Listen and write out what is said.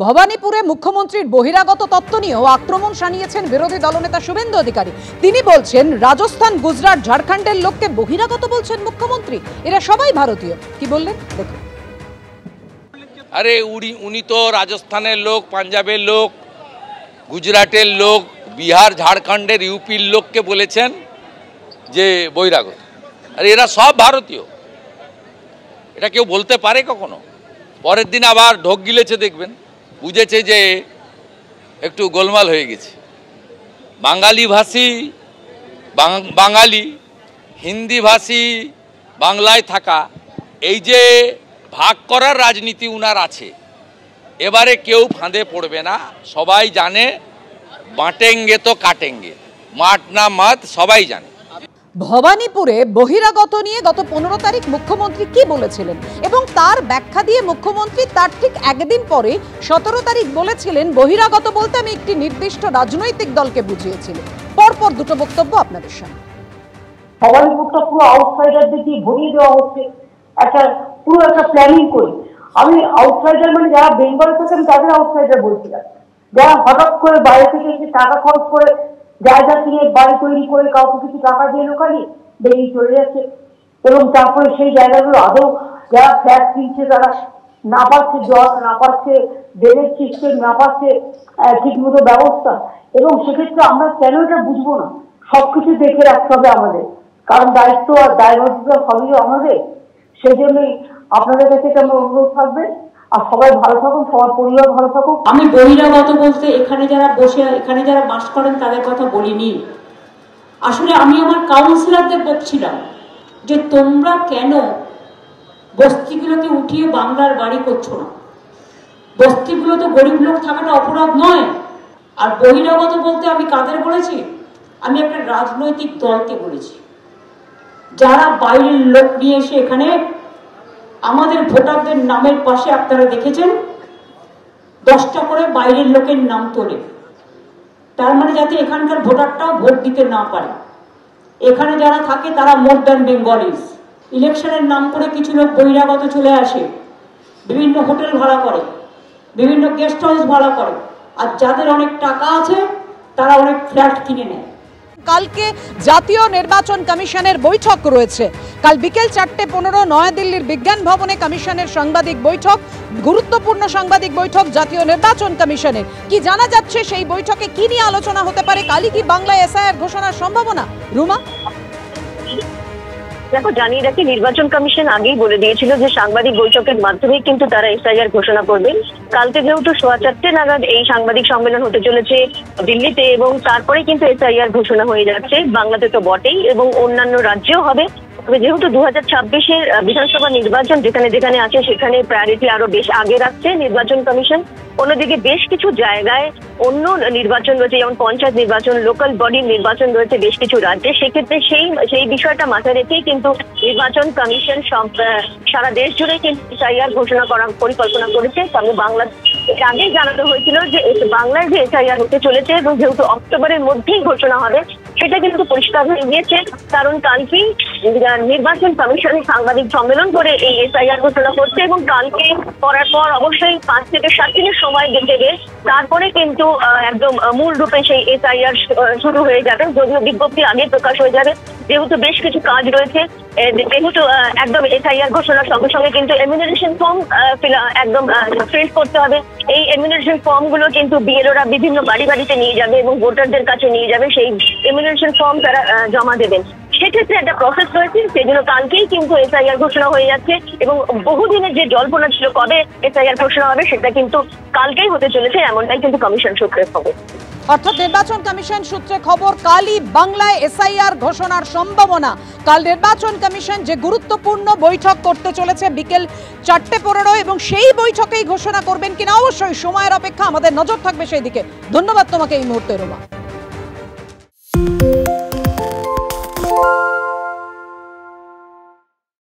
ভবানীপুরে মুখ্যমন্ত্রীর বহিরাগত তত্ত্ব নিয়েও আক্রমণ শানিয়েছেন বিরোধী দলনেতা শুভেন্দু অধিকারী। তিনি বলছেন, রাজস্থান, গুজরাট, ঝাড়খণ্ডের লোককে বহিরাগত বলছেন মুখ্যমন্ত্রী, এরা সবাই ভারতীয়। কি বললেন দেখুন। আরে উনি তো রাজস্থানের লোক, পাঞ্জাবের লোক, গুজরাটের লোক, বিহার, ঝাড়খণ্ডের, ইউপির লোককে বলেছেন যে বহিরাগত। আরে এরা সব ভারতীয়, এটা কেউ বলতে পারে কখনো? পরের দিন আবার ঢোক গিলেছে, দেখবেন বুঝেছে যে একটু গোলমাল হয়ে গেছে। বাঙালি ভাষী বাঙালি, হিন্দি ভাষী বাংলায় থাকা, এই যে ভাগ করার রাজনীতি উনার আছে, এবারে কেউ ফাঁদে পড়বে না। সবাই জানে বাঁটেঙ্গে তো কাটেঙ্গে, মাঠ না মাত সবাই জানে। ভবানীপুরে বহিরাগত নিয়ে গত 15 তারিখ মুখ্যমন্ত্রী কি বলেছিলেন এবং তার ব্যাখ্যা দিয়ে মুখ্যমন্ত্রী তার ঠিক একদিন পরে 17 তারিখ বলেছিলেন, বহিরাগত বলতে আমি একটি নির্দিষ্ট রাজনৈতিক দলকে বুঝিয়েছিলাম। পরপর দুটো বক্তব্য আপনাদের সামনে। ভবানীপুরটা পুরো আউটসাইডারদের দিয়ে ভরিয়ে দেওয়া হচ্ছে, পুরো একটা প্ল্যানিং করে। আমি আউটসাইডার মানে যারা বেঙ্গল থাকেন তাদের আউটসাইডার বলছিলাম, যারা হঠাৎ করে বাইরে থেকে এসে টাকা খরচ করে জায়গা কিনে বাড়ি তৈরি করে কাউকে কিছু টাকা দিয়ে লোকালি বেরিয়ে চলে যাচ্ছে, এবং তারপরে সেই জায়গাগুলো আদৌ যারা ফ্ল্যাট কিনছে তারা না পাচ্ছে, জল না পাচ্ছে, ড্রেনেজ সিস্টেম না পাচ্ছে ঠিক মতো ব্যবস্থা। এবং সেক্ষেত্রে আমরা কেন এটা বুঝবো না? সবকিছু দেখে রাখতে হবে আমাদের, কারণ দায়িত্ব আর দায়বদ্ধতা সবই আমাদের। সেই জন্যই আপনাদের কাছে এটা আমার অনুরোধ থাকবে, আর সবাই ভালো থাকুন, সবার পরিবার ভালো থাকুক। আমি বহিরাগত বলতে এখানে যারা বসে, এখানে যারা বাস করেন তাদের কথা বলিনি। আসলে আমি আমার কাউন্সিলরদের বলছিলাম যে তোমরা কেন বস্তিগুলোকে উঠিয়ে বাংলার বাড়ি করছো না? বস্তিগুলোতে গরিব লোক থাকাটা অপরাধ নয়। আর বহিরাগত বলতে আমি কাদের বলেছি? আমি একটা রাজনৈতিক দলকে বলেছি, যারা বাইরের লোক নিয়ে এসে এখানে আমাদের ভোটারদের নামের পাশে আপনারা দেখেছেন 10টা করে বাইরের লোকের নাম তোলে। তার মানে যাতে এখানকার ভোটারটাও ভোট দিতে না পারে। এখানে যারা থাকে তারা মোর দ্যান বেঙ্গলিজ। ইলেকশনের নাম করে কিছু লোক বহিরাগত চলে আসে, বিভিন্ন হোটেল ভাড়া করে, বিভিন্ন গেস্ট হাউস ভাড়া করে, আর যাদের অনেক টাকা আছে তারা অনেক ফ্ল্যাট কিনে নেয়। কালকে জাতীয় নির্বাচন কমিশনের বৈঠক রয়েছে। কাল বিকেল 4:15 নয়াদিল্লির বিজ্ঞান ভবনে কমিশনের সাংবাদিক বৈঠক, গুরুত্বপূর্ণ সাংবাদিক বৈঠক জাতীয় নির্বাচন কমিশনের। কি জানা যাচ্ছে সেই বৈঠকে কি নিয়ে আলোচনা হতে পারে? কালই কি বাংলায় এসআইআর ঘোষণার সম্ভাবনা? রুমা, দেখো, জানিয়ে রাখি, নির্বাচন কমিশন আগেই বলে দিয়েছিল যে সাংবাদিক বৈঠকের মাধ্যমে কিন্তু তারা এসআইআর ঘোষণা করবেন। কালকে যেহেতু 4:15 নাগাদ এই সাংবাদিক সম্মেলন হতে চলেছে দিল্লিতে, এবং তারপরে কিন্তু এসআইআর ঘোষণা হয়ে যাচ্ছে। বাংলাতে তো বটেই, এবং অন্যান্য রাজ্যেও হবে। তবে যেহেতু 2026-এর বিধানসভা নির্বাচন যেখানে যেখানে আছে সেখানে প্রায়োরিটি আরো বেশ আগে রাখছে নির্বাচন কমিশন। অন্যদিকে বেশ কিছু জায়গায় অন্য নির্বাচন রয়েছে, যেমন পঞ্চায়েত নির্বাচন, লোকাল বডির নির্বাচন রয়েছে বেশ কিছু রাজ্যে। সেক্ষেত্রে সেই বিষয়টা মাথায় রেখেই কিন্তু নির্বাচন কমিশন সারা দেশ জুড়ে কিন্তু এসআইআর ঘোষণা করার পরিকল্পনা করেছে। তবে বাংলা আগেই জানানো হয়েছিল যে বাংলায় যে এসআইআর হতে চলেছে, এবং যেহেতু অক্টোবরের মধ্যেই ঘোষণা হবে সেটা কিন্তু পরিষ্কার হয়ে গিয়েছে। কারণ কালকেই নির্বাচন কমিশন সাংবাদিক সম্মেলন করে এই এসআইআর ঘোষণা করছে, এবং কালকে করার পর অবশ্যই 5 থেকে 7 দিনের সময় দেবে। তারপরে কিন্তু একদম মূল রূপে সেই এসআইআর শুরু হয়ে যাবে, যদিও বিজ্ঞপ্তি আগে প্রকাশ হয়ে যাবে। যেহেতু বেশ কিছু কাজ রয়েছে, যেহেতু একদম এসআইআর ঘোষণার সঙ্গে সঙ্গে কিন্তু এমিউনাইজেশন ফর্ম একদম ফিল করতে হবে। এই এমিউনাইজেশন ফর্ম গুলো কিন্তু বিএলওরা বিভিন্ন বাড়ি বাড়িতে নিয়ে যাবে এবং ভোটারদের কাছে নিয়ে যাবে। সেই এমিউনাইজেশন ফর্ম তারা জমা দেবেন। সেক্ষেত্রে একটা প্রসেস রয়েছে, সেই জন্য কালকেই কিন্তু এসআইআর ঘোষণা হয়ে যাচ্ছে, এবং বহুদিনের যে জল্পনা ছিল কবে এসআইআর ঘোষণা হবে সেটা কিন্তু কালকেই হতে চলেছে, এমনটাই কিন্তু কমিশন সূত্রে খবর। অর্থাৎ নির্বাচন কমিশন সূত্রে খবর, কালই বাংলায় এসআইআর ঘোষণার সম্ভাবনা। কাল নির্বাচন কমিশন যে গুরুত্বপূর্ণ বৈঠক করতে চলেছে বিকেল 4:15, এবং সেই বৈঠকেই ঘোষণা করবেন কিনা অবশ্যই সময়ের অপেক্ষা, আমাদের নজর থাকবে সেই দিকে। ধন্যবাদ তোমাকে এই মুহূর্তে রুমা।